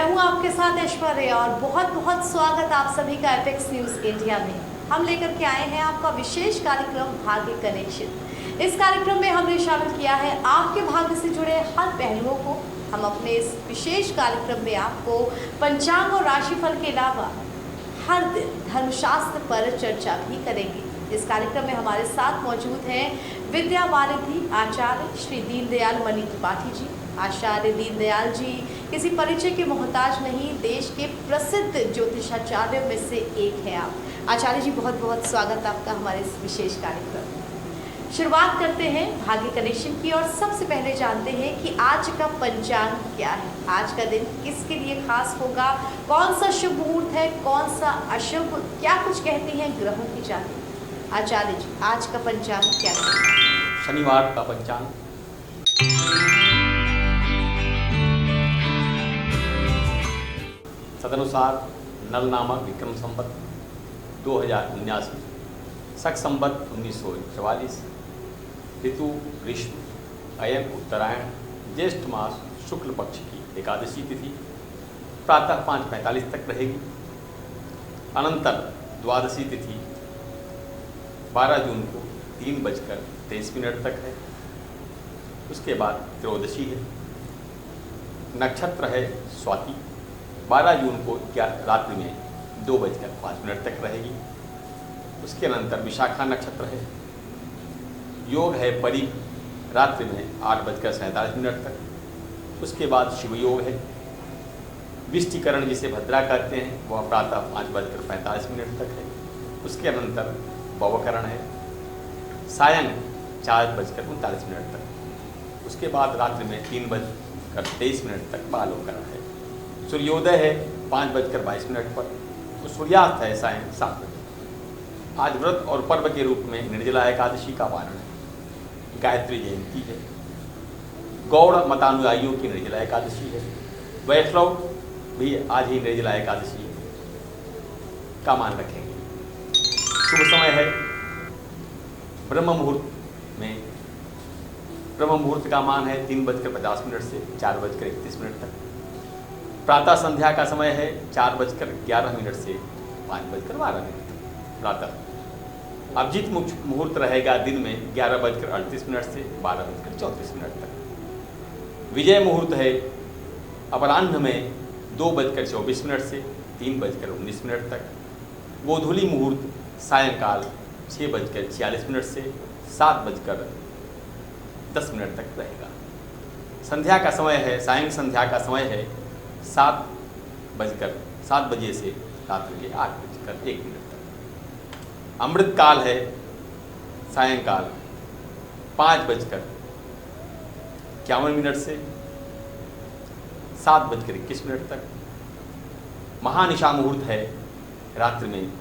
मैं हूं आपके साथ ऐश्वर्या और बहुत बहुत स्वागत आप सभी का एपेक्स न्यूज इंडिया में। हम लेकर के आए हैं आपका विशेष कार्यक्रम भाग्य कनेक्शन। इस कार्यक्रम में हमने शामिल किया है आपके भाग्य से जुड़े हर पहलुओं को। हम अपने इस विशेष कार्यक्रम में आपको पंचांग और राशिफल के अलावा हर दिन धर्मशास्त्र पर चर्चा भी करेंगे। इस कार्यक्रम में हमारे साथ मौजूद हैं विद्या वारिधि आचार्य श्री दीनदयाल मणि त्रिपाठी जी। आचार्य दीनदयाल जी किसी परिचय के मोहताज नहीं, देश के प्रसिद्ध ज्योतिषाचार्य में से एक है आप। आचार्य जी बहुत बहुत स्वागत आपका हमारे इस विशेष कार्यक्रम में। शुरुआत करते हैं भाग्य कनेक्शन की और सबसे पहले जानते हैं कि आज का पंचांग क्या है। आज का दिन किसके लिए खास होगा, कौन सा शुभ मुहूर्त है, कौन सा अशुभ, क्या कुछ कहती हैं ग्रहों की जाति। आचार्य जी आज का पंचांग क्या है? शनिवार का पंचांग तदनुसार नल नामक विक्रम संवत 2079, शक संवत 1944, ऋतु ग्रीष्म, अयन उत्तरायण, ज्येष्ठ मास शुक्ल पक्ष की एकादशी तिथि प्रातः 5:45 तक रहेगी। अनंतर द्वादशी तिथि 12 जून को 3:23 तक है। उसके बाद त्रयोदशी है। नक्षत्र है स्वाति, 12 जून को रात्रि में 2:05 तक रहेगी। उसके अनंतर विशाखा नक्षत्र है। योग है परीप, रात्रि में 8:47 तक। उसके बाद शिव योग है। विष्टिकरण जिसे भद्रा कहते हैं वह प्रातः 5:45 तक है। उसके अनंतर भवकरण है सायं 4:39 तक। उसके बाद रात्रि में 3:23 तक बालोकरण है। सूर्योदय है 5:22 पर। तो सूर्यास्त है सायं 7 बजे। आज व्रत और पर्व के रूप में निर्जला एकादशी का पारण है। गायत्री जयंती है। गौड़ मतानुयायियों की निर्जला एकादशी है। वैष्णव भी आज ही निर्जला एकादशी का मान रखेंगे। शुभ समय है ब्रह्म मुहूर्त में। ब्रह्म मुहूर्त का मान है 3:50 से 4:31 तक। प्रातः संध्या का समय है 4:11 से 5:12 तक प्रातः। अभिजीत मुहूर्त रहेगा दिन में 11:38 से 12:34 तक। विजय मुहूर्त है अपराह्न में 2:24 से 3:19 तक। गोधूली मुहूर्त सायंकाल 6:46 से 7:10 तक रहेगा। संध्या का समय है, सायं संध्या का समय है 7 बजे से रात्रि के 8:01 तक। अमृत काल है सायंकाल 5:51 से 7:21 तक। महानिशा मुहूर्त है रात्रि में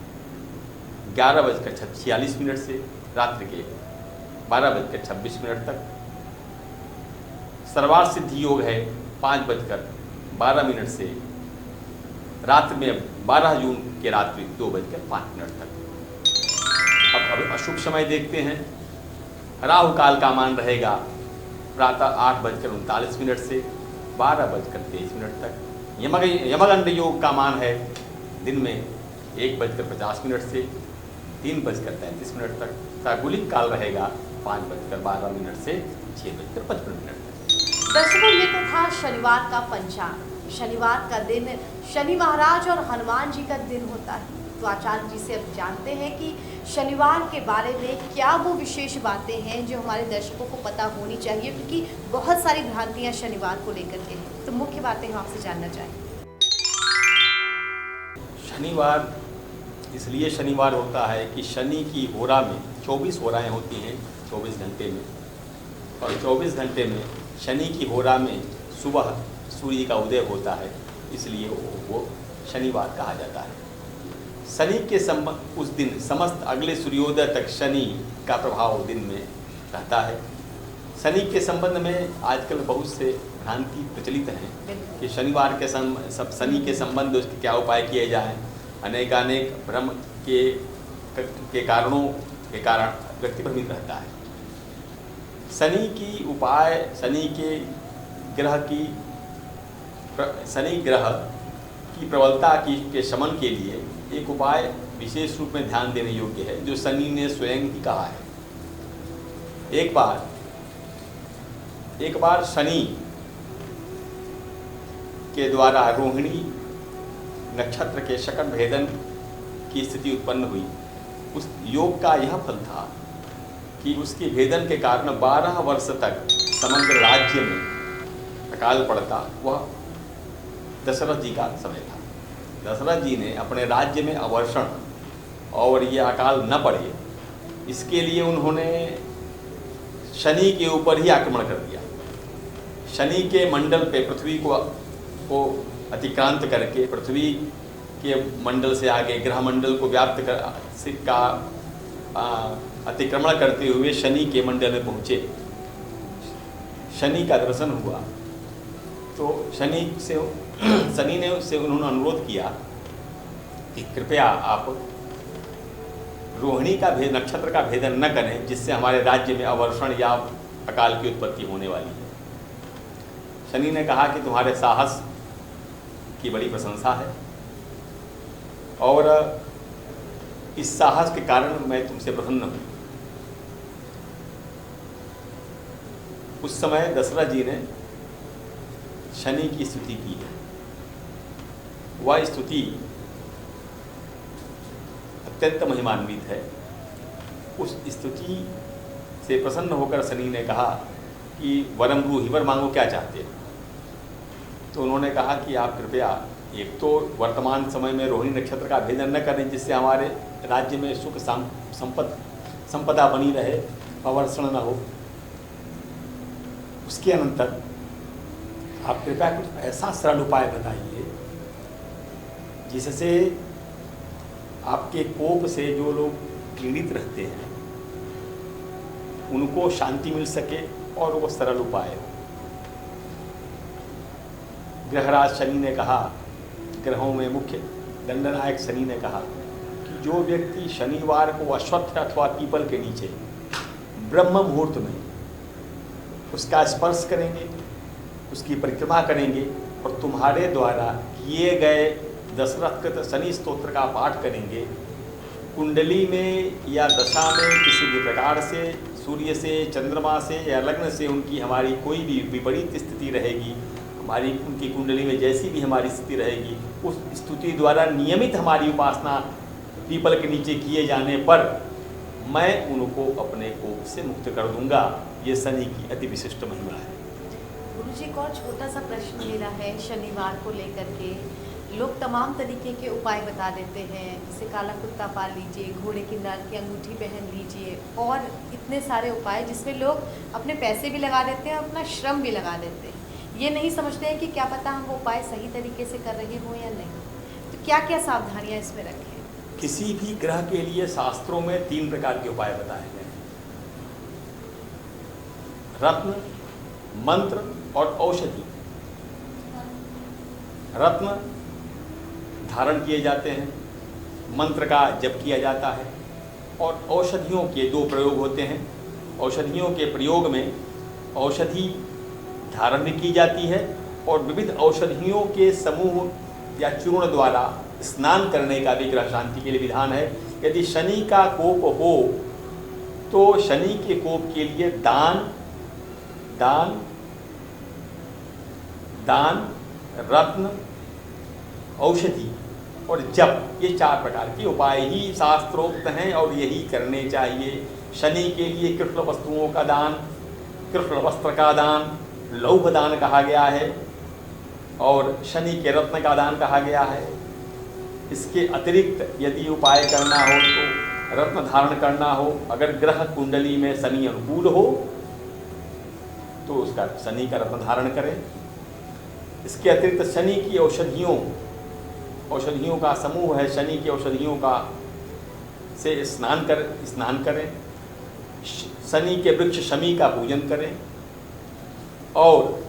11:46 से रात्रि के 12:26 तक। सर्वार्थ सिद्धि योग है 5:12 से रात्रि में 12 जून के रात्रि 2:05 तक। अब अशुभ समय देखते हैं। राहु काल का मान रहेगा प्रातः 8:39 से 12:23 तक। यमगंड योग का मान है दिन में 1:50 से 3:33 तक। सागुलिक काल रहेगा 5:12 से 6:55 तक। दर्शकों ये तो था शनिवार का पंचांग। शनिवार का दिन शनि महाराज और हनुमान जी का दिन होता है। तो आचार्य जी से अब जानते हैं कि शनिवार के बारे में क्या वो विशेष बातें हैं जो हमारे दर्शकों को पता होनी चाहिए, क्योंकि बहुत सारी भ्रांतियां शनिवार को लेकर के हैं। तो मुख्य बातें हम आपसे जानना चाहेंगे। शनिवार इसलिए शनिवार होता है कि शनि की होरा में 24 होराएं होती हैं 24 घंटे में, और 24 घंटे में शनि की होरा में सुबह सूर्य का उदय होता है, इसलिए वो शनिवार कहा जाता है। शनि के उस दिन समस्त अगले सूर्योदय तक शनि का प्रभाव दिन में रहता है। शनि के संबंध में आजकल बहुत से भ्रांति प्रचलित हैं कि शनिवार के शनि के संबंध उसके क्या उपाय किए जाएं। अनेकानेक भ्रम के कारणों के कारण व्यक्ति भ्रमित रहता है। शनि की उपाय, शनि के ग्रह की शनि ग्रह की प्रबलता के शमन के लिए एक उपाय विशेष रूप में ध्यान देने योग्य है, जो शनि ने स्वयं ही कहा है। एक बार शनि के द्वारा रोहिणी नक्षत्र के शकट भेदन की स्थिति उत्पन्न हुई। उस योग का यह फल था कि उसके भेदन के कारण 12 वर्ष तक समग्र राज्य में अकाल पड़ता। वह दशरथ जी का समय था। दशरथ जी ने अपने राज्य में अवर्षण और यह अकाल न पड़े, इसके लिए उन्होंने शनि के ऊपर ही आक्रमण कर दिया। शनि के मंडल पे पृथ्वी को अतिक्रांत करके पृथ्वी के मंडल से आगे ग्रह मंडल को व्याप्त अतिक्रमण करते हुए शनि के मंडल में पहुँचे। शनि का दर्शन हुआ तो शनि ने उससे उन्होंने अनुरोध किया कि कृपया आप रोहिणी का नक्षत्र का भेदन न करें, जिससे हमारे राज्य में अवर्षण या अकाल की उत्पत्ति होने वाली है। शनि ने कहा कि तुम्हारे साहस की बड़ी प्रशंसा है और इस साहस के कारण मैं तुमसे प्रसन्न हूँ। उस समय दशरथ जी ने शनि की स्तुति की है। वह स्तुति अत्यंत महिमान्वित है। उस स्तुति से प्रसन्न होकर शनि ने कहा कि वरम ब्रूहि, वर मांगो, क्या चाहते हो? तो उन्होंने कहा कि आप कृपया एक तो वर्तमान समय में रोहिणी नक्षत्र का भेदन न करें, जिससे हमारे राज्य में सुख संपदा बनी रहे, अवर्षण न हो। उसके अनंतर आप कृपया कुछ ऐसा सरल उपाय बताइए जिससे आपके कोप से जो लोग पीड़ित रहते हैं उनको शांति मिल सके और वो सरल उपाय हो। ग्रहराज शनि ने कहा, ग्रहों में मुख्य दंडनायक शनि ने कहा कि जो व्यक्ति शनिवार को अश्वत्थ अथवा पीपल के नीचे ब्रह्म मुहूर्त में उसका स्पर्श करेंगे, उसकी परिक्रमा करेंगे और तुम्हारे द्वारा किए गए दशरथकृत शनि स्तोत्र का पाठ करेंगे, कुंडली में या दशा में किसी भी प्रकार से सूर्य से, चंद्रमा से या लग्न से उनकी हमारी कोई भी विपरीत स्थिति रहेगी, हमारी उनकी कुंडली में जैसी भी हमारी स्थिति रहेगी, उस स्तुति द्वारा नियमित हमारी उपासना पीपल के नीचे किए जाने पर मैं उनको अपने कोप से मुक्त कर दूंगा। ये शनि की अति विशिष्ट महिमा है। गुरुजी, एक और छोटा सा प्रश्न मेरा है शनिवार को लेकर के। लोग तमाम तरीके के उपाय बता देते हैं, जैसे काला कुत्ता पाल लीजिए, घोड़े की नाल की अंगूठी पहन लीजिए और इतने सारे उपाय जिसमें लोग अपने पैसे भी लगा देते हैं, अपना श्रम भी लगा देते हैं। ये नहीं समझते हैं कि क्या पता हम वो उपाय सही तरीके से कर रहे हों या नहीं। तो क्या क्या सावधानियाँ इसमें रखें? किसी भी ग्रह के लिए शास्त्रों में 3 प्रकार के उपाय बताए गए हैं: रत्न, मंत्र और औषधि। रत्न धारण किए जाते हैं, मंत्र का जप किया जाता है और औषधियों के 2 प्रयोग होते हैं। औषधियों के प्रयोग में औषधि धारण भी की जाती है और विविध औषधियों के समूह या चूर्ण द्वारा स्नान करने का भी ग्रह शांति के लिए विधान है। यदि शनि का कोप हो तो शनि के कोप के लिए दान, रत्न, औषधि और जप, ये 4 प्रकार के उपाय ही शास्त्रोक्त हैं और यही करने चाहिए। शनि के लिए कृष्ण वस्तुओं का दान, कृष्ण वस्त्र का दान, लौह दान कहा गया है और शनि के रत्न का दान कहा गया है। इसके अतिरिक्त यदि उपाय करना हो तो रत्न धारण करना हो, अगर ग्रह कुंडली में शनि अनुकूल हो तो उसका शनि का रत्न धारण करें। इसके अतिरिक्त शनि की औषधियों का समूह है, शनि की औषधियों का से स्नान करें। शनि के वृक्ष शमी का पूजन करें और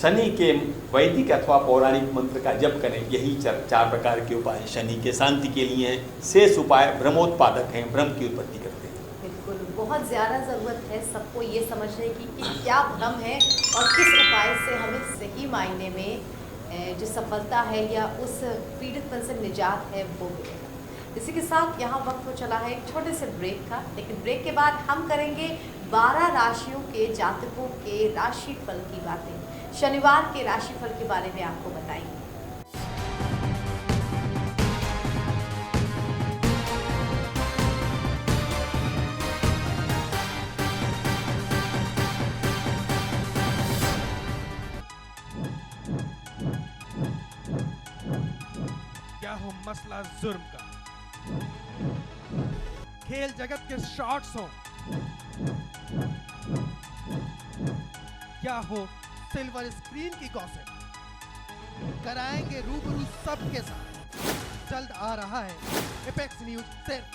शनि के वैदिक अथवा पौराणिक मंत्र का जप करें। यही 4 प्रकार के उपाय शनि के शांति के लिए हैं। शेष उपाय भ्रमोत्पादक हैं, भ्रम की उत्पत्ति करते हैं। बिल्कुल, बहुत बहुत ज़्यादा ज़रूरत है सबको ये समझने की कि क्या भ्रम है और किस उपाय से हमें सही मायने में जो सफलता है या उस पीड़ितपन से निजात है वो मिलेगा। इसी के साथ यहाँ वक्त हो चला है एक छोटे से ब्रेक का, लेकिन ब्रेक के बाद हम करेंगे 12 राशियों के जातकों के राशिफल की बातें। शनिवार के राशिफल के बारे में आपको बताएंगे। क्या हो मसला जुर्म का, खेल जगत के शॉट्स हो, क्या हो सिल्वर स्क्रीन की गॉसिप, कराएंगे रूबरू सबके साथ। जल्द आ रहा है एपेक्स न्यूज सिर्फ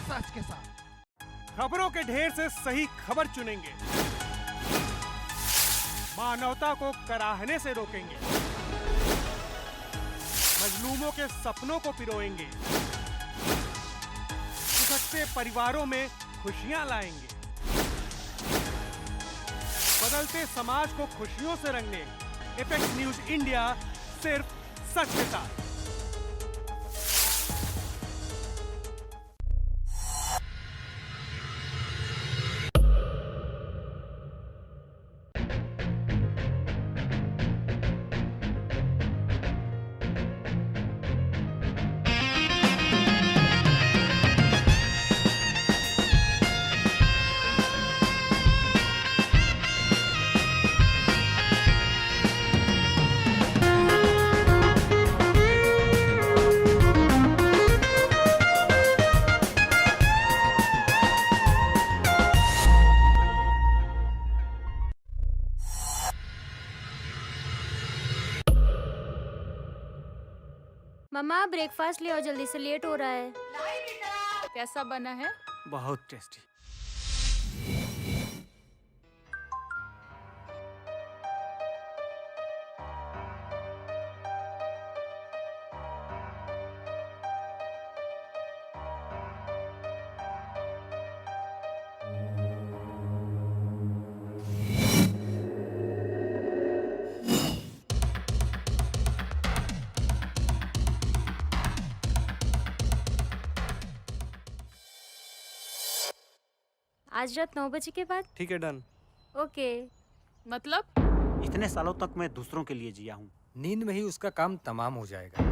सच के साथ। खबरों के ढेर से सही खबर चुनेंगे, मानवता को कराहने से रोकेंगे, मजलूमों के सपनों को पिरोएंगे, खिसकते परिवारों में खुशियां लाएंगे, बदलते समाज को खुशियों से रंगने एपेक्स न्यूज इंडिया सिर्फ सच के साथ। मम्मा ब्रेकफास्ट ले आओ जल्दी से, लेट हो रहा है। कैसा बना है? बहुत टेस्टी। आज रात 9 बजे के बाद। ठीक है, डन। ओके। मतलब इतने सालों तक मैं दूसरों के लिए जिया हूँ। नींद में ही उसका काम तमाम हो जाएगा।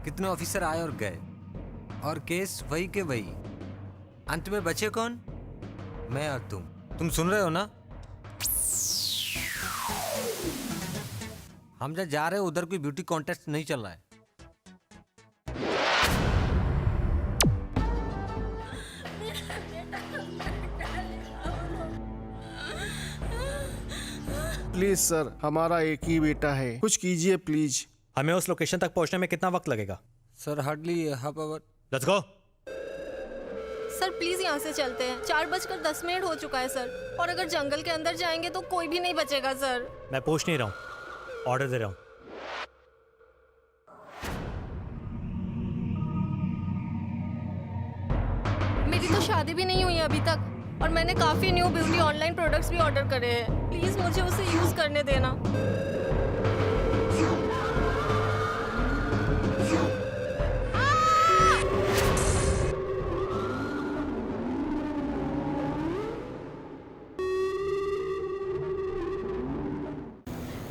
कितने ऑफिसर आए और गए और केस वही के वही। अंत में बचे कौन? मैं और तुम सुन रहे हो ना? हम जहाँ जा रहे हैं उधर कोई ब्यूटी कॉन्टेस्ट नहीं चल रहा है। प्लीज सर, हमारा एक ही बेटा है, कुछ कीजिए प्लीज। हमें उस लोकेशन तक पहुंचने में कितना वक्त लगेगा? Sir hardly half hour. Let's go. Sir please यहाँ से चलते हैं, 4:10 हो चुका है सर, और अगर जंगल के अंदर जाएंगे तो कोई भी नहीं बचेगा सर। मैं पूछ नहीं रहा हूँ, ऑर्डर दे रहा हूँ। मेरी तो शादी भी नहीं हुई है अभी तक, और मैंने काफी न्यू ब्यूटी ऑनलाइन प्रोडक्ट्स भी ऑर्डर करे हैं। प्लीज मुझे उसे यूज करने देना।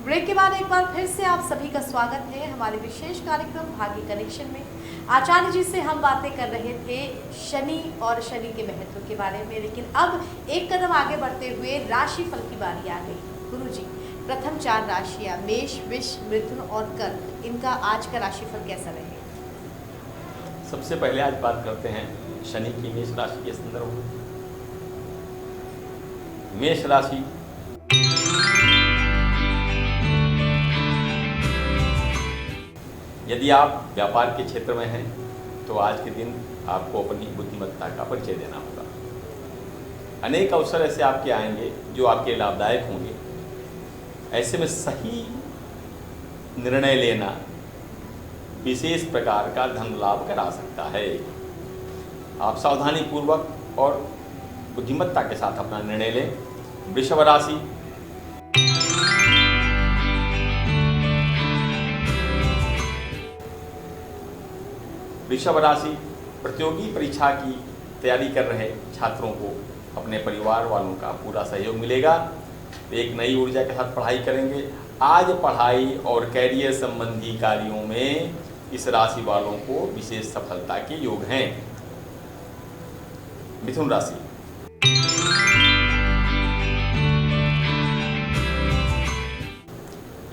ब्रेक के बाद एक बार फिर से आप सभी का स्वागत है हमारे विशेष कार्यक्रम भाग्य कनेक्शन में। आचार्य जी से हम बातें कर रहे थे शनि और शनि के महत्व के बारे में, लेकिन अब एक कदम आगे बढ़ते हुए राशिफल की बारी आ गई। गुरु जी, प्रथम 4 राशियां मेष, वृष, मिथुन और कर्क, इनका आज का राशिफल कैसा रहेगा? सबसे पहले आज बात करते हैं शनि की मेष राशि के संदर्भ में। मेष राशि यदि आप व्यापार के क्षेत्र में हैं तो आज के दिन आपको अपनी बुद्धिमत्ता का परिचय देना होगा। अनेक अवसर ऐसे आपके आएंगे जो आपके लाभदायक होंगे। ऐसे में सही निर्णय लेना विशेष प्रकार का धन लाभ करा सकता है। आप सावधानी पूर्वक और बुद्धिमत्ता के साथ अपना निर्णय लें। वृषभ राशि, वृषभ राशि प्रतियोगी परीक्षा की तैयारी कर रहे छात्रों को अपने परिवार वालों का पूरा सहयोग मिलेगा। एक नई ऊर्जा के साथ पढ़ाई करेंगे। आज पढ़ाई और कैरियर संबंधी कार्यों में इस राशि वालों को विशेष सफलता के योग हैं। मिथुन राशि,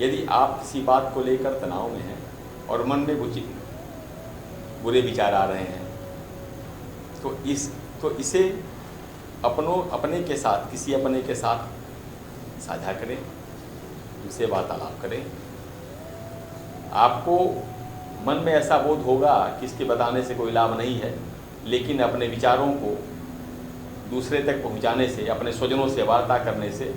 यदि आप किसी बात को लेकर तनाव में हैं और मन में बुरे विचार आ रहे हैं तो इसे अपने के साथ किसी अपने के साथ साझा करें, उनसे वार्तालाप करें। आपको मन में ऐसा बोध होगा कि इसके बताने से कोई लाभ नहीं है, लेकिन अपने विचारों को दूसरे तक पहुंचाने से, अपने स्वजनों से वार्ता करने से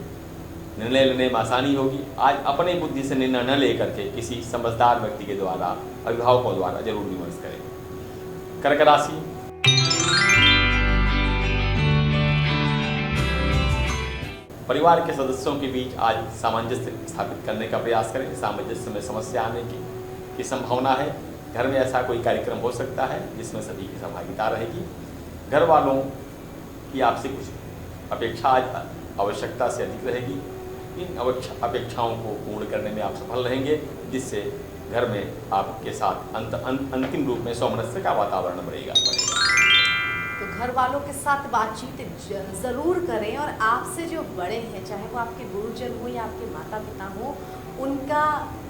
निर्णय लेने में आसानी होगी। आज अपनी बुद्धि से निर्णय न लेकर के किसी समझदार व्यक्ति के द्वारा, अभिभावकों द्वारा जरूर विमर्श करें। कर्क राशि, परिवार के सदस्यों के बीच आज सामंजस्य स्थापित करने का प्रयास करें। सामंजस्य में समस्या आने की संभावना है। घर में ऐसा कोई कार्यक्रम हो सकता है जिसमें सभी की सहभागिता रहेगी। घर वालों की आपसे कुछ अपेक्षा आज आवश्यकता से अधिक रहेगी। इन अपेक्षाओं को पूर्ण करने में आप सफल रहेंगे, जिससे घर में आपके साथ अंतिम रूप में सौमनस्य का वातावरण बढ़ेगा। तो घर वालों के साथ बातचीत ज़रूर करें और आपसे जो बड़े हैं, चाहे वो आपके गुरुजन हो या आपके माता पिता हो, उनका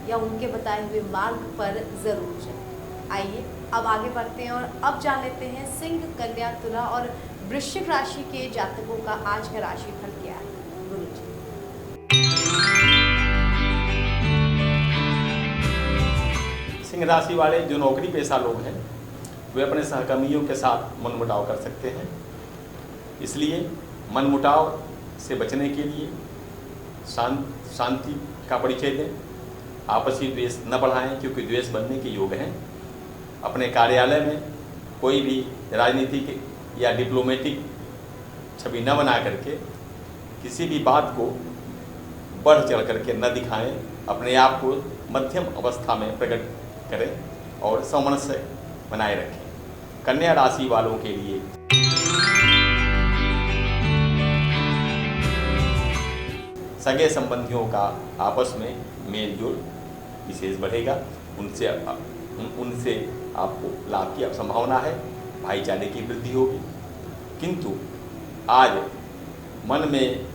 या उनके बताए हुए मार्ग पर ज़रूर चलें। आइए अब आगे बढ़ते हैं और अब जान लेते हैं सिंह, कन्या, तुला और वृश्चिक राशि के जातकों का आज का राशिफल क्या है। गुरुजी, सिंह राशि वाले जो नौकरी पेशा लोग हैं वे अपने सहकर्मियों के साथ मनमुटाव कर सकते हैं। इसलिए मनमुटाव से बचने के लिए शांति का परिचय दें। आपसी द्वेष न बढ़ाएं, क्योंकि द्वेष बनने के योग हैं। अपने कार्यालय में कोई भी राजनीतिक या डिप्लोमेटिक छवि न बना करके किसी भी बात को बढ़ चढ़ करके न दिखाएं। अपने आप को मध्यम अवस्था में प्रकट करें और सामंजस्य बनाए रखें। कन्या राशि वालों के लिए सगे संबंधियों का आपस में मेल जोल विशेष बढ़ेगा। उनसे आपको लाभ की संभावना है। भाईचारे की वृद्धि होगी, किंतु आज मन में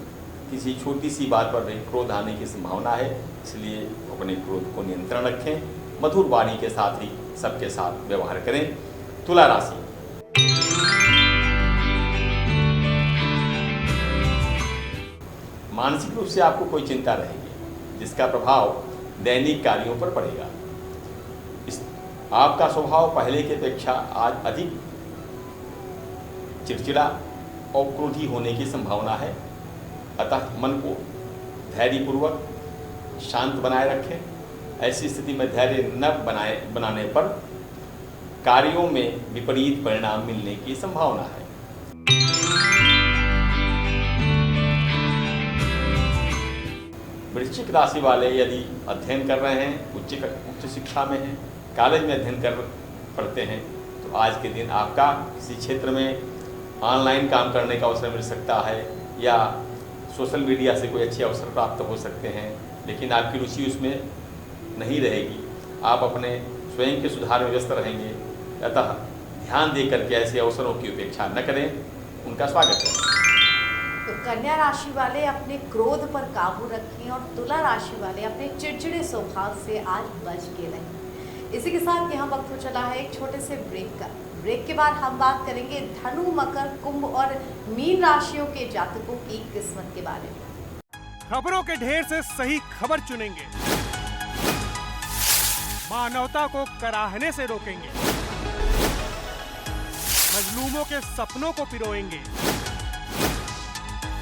किसी छोटी सी बात पर भी क्रोध आने की संभावना है। इसलिए अपने क्रोध को नियंत्रण रखें। मधुर वाणी के साथ ही सबके साथ व्यवहार करें। तुला राशि, मानसिक रूप से आपको कोई चिंता रहेगी, जिसका प्रभाव दैनिक कार्यों पर पड़ेगा। आपका स्वभाव पहले की अपेक्षा आज अधिक चिड़चिड़ा और क्रोधी होने की संभावना है। अतः मन को धैर्यपूर्वक शांत बनाए रखें। ऐसी स्थिति में धैर्य न बनाने पर कार्यों में विपरीत परिणाम मिलने की संभावना है। वृश्चिक राशि वाले यदि अध्ययन कर रहे हैं, उच्च शिक्षा में हैं, कॉलेज में अध्ययन पढ़ते हैं, तो आज के दिन आपका किसी क्षेत्र में ऑनलाइन काम करने का अवसर मिल सकता है या सोशल मीडिया से कोई अच्छे अवसर प्राप्त हो सकते हैं, लेकिन आपकी रुचि उसमें नहीं रहेगी। आप अपने स्वयं के सुधार में व्यस्त रहेंगे। अतः ध्यान दे करके ऐसे अवसरों की उपेक्षा न करें, उनका स्वागत करें। तो कन्या राशि वाले अपने क्रोध पर काबू रखें और तुला राशि वाले अपने चिड़चिड़े स्वभाव से आज बच के रहें। इसी के साथ यहाँ वक्त हो चला है एक छोटे से ब्रेक का। ब्रेक के बाद हम बात करेंगे धनु, मकर, कुंभ और मीन राशियों के जातकों की किस्मत के बारे में। खबरों के ढेर से सही खबर चुनेंगे, मानवता को कराहने से रोकेंगे, मजलूमों के सपनों को पिरोएंगे,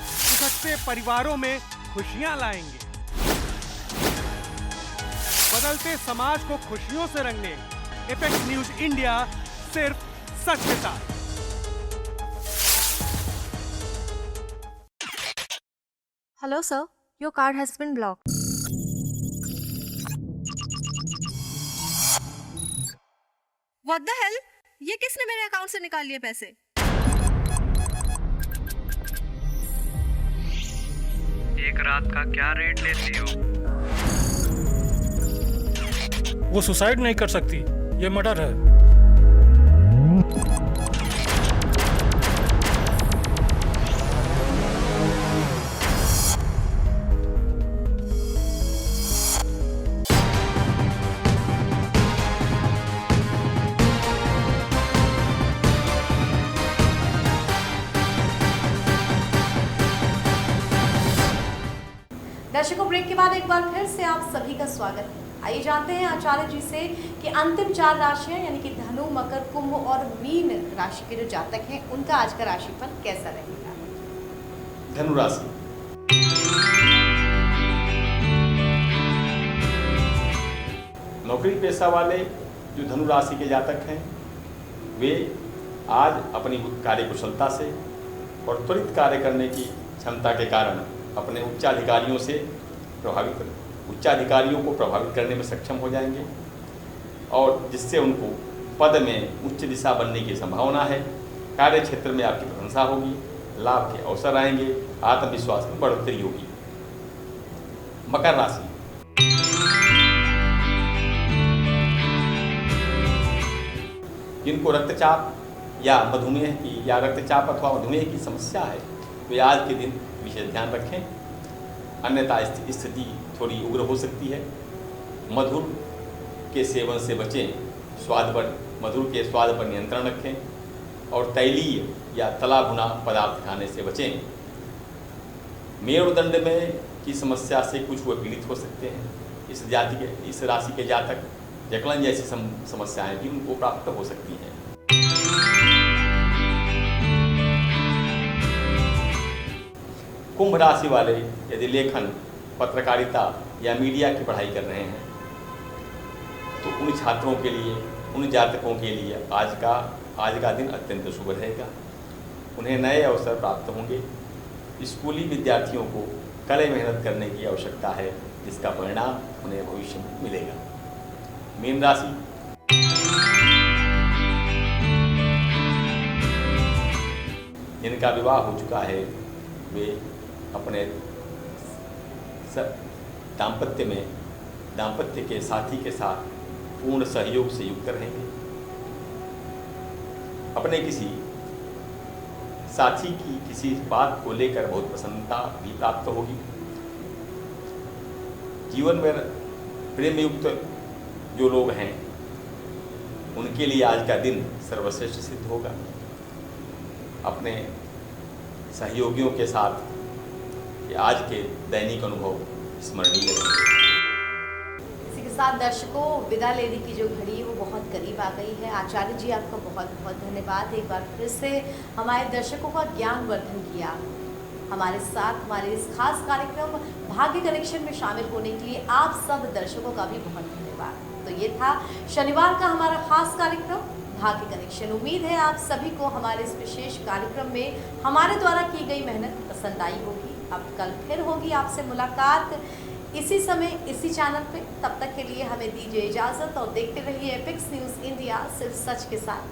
खिसकते परिवारों में खुशियां लाएंगे, बदलते समाज को खुशियों से रंगने एपेक्स न्यूज इंडिया सिर्फ सच के साथ। Hello sir, your card has been blocked. What the hell? ये किसने मेरे अकाउंट से निकाल लिए पैसे? एक रात का क्या रेट लेती हो? वो सुसाइड नहीं कर सकती, ये मर्डर है। दर्शकों, ब्रेक के बाद एक बार फिर से आप सभी का स्वागत है। आइए जानते हैं आचार्य जी से कि अंतिम 4 राशियां यानी कि धनु, मकर, कुंभ और मीन राशि के जो जातक हैं उनका आज का राशिफल कैसा रहेगा। धनु राशि, नौकरी पेशा वाले जो धनु राशि के जातक हैं वे आज अपनी कार्यकुशलता से और त्वरित कार्य करने की क्षमता के कारण अपने उच्चाधिकारियों को प्रभावित करने में सक्षम हो जाएंगे और जिससे उनको पद में उच्च दिशा बनने की संभावना है। कार्य क्षेत्र में आपकी प्रशंसा होगी, लाभ के अवसर आएंगे, आत्मविश्वास में बढ़ोतरी होगी। मकर राशि, जिनको रक्तचाप या मधुमेह की या रक्तचाप अथवा मधुमेह की समस्या है वे आज के दिन विशेष ध्यान रखें, अन्यथा स्थिति थोड़ी उग्र हो सकती है। मधुर के सेवन से बचें, मधुर के स्वाद पर नियंत्रण रखें और तैलीय या तला भुना पदार्थ खाने से बचें। मेरुदंड में की समस्या से कुछ वे पीड़ित हो सकते हैं। इस राशि के जातक जकलन जैसी समस्याएं भी उनको प्राप्त हो सकती हैं। कुंभ राशि वाले यदि लेखन, पत्रकारिता या मीडिया की पढ़ाई कर रहे हैं तो उन छात्रों के लिए, उन जातकों के लिए आज का दिन अत्यंत शुभ रहेगा। उन्हें नए अवसर प्राप्त होंगे। स्कूली विद्यार्थियों को कड़े मेहनत करने की आवश्यकता है, जिसका परिणाम उन्हें भविष्य में मिलेगा। मीन राशि, जिनका विवाह हो चुका है वे अपने दाम्पत्य के साथी के साथ पूर्ण सहयोग से युक्त रहेंगे। अपने किसी साथी की किसी बात को लेकर बहुत प्रसन्नता भी प्राप्त होगी। जीवन में प्रेम युक्त जो लोग हैं उनके लिए आज का दिन सर्वश्रेष्ठ सिद्ध होगा। अपने सहयोगियों के साथ आज के दैनिक अनुभव स्मरणीय रहेंगे। इसी के साथ दर्शकों, विदा लेने की जो घड़ी है वो बहुत करीब आ गई है। आचार्य जी आपका बहुत बहुत धन्यवाद, एक बार फिर से हमारे दर्शकों का ज्ञानवर्धन किया। हमारे साथ हमारे इस खास कार्यक्रम भाग्य कनेक्शन में शामिल होने के लिए आप सब दर्शकों का भी बहुत धन्यवाद। तो ये था शनिवार का हमारा खास कार्यक्रम भाग्य कनेक्शन। उम्मीद है आप सभी को हमारे इस विशेष कार्यक्रम में हमारे द्वारा की गई मेहनत पसंद आई होगी। अब कल फिर होगी आपसे मुलाकात इसी समय इसी चैनल पे। तब तक के लिए हमें दीजिए इजाज़त और देखते रहिए एपेक्स न्यूज़ इंडिया, सिर्फ सच के साथ।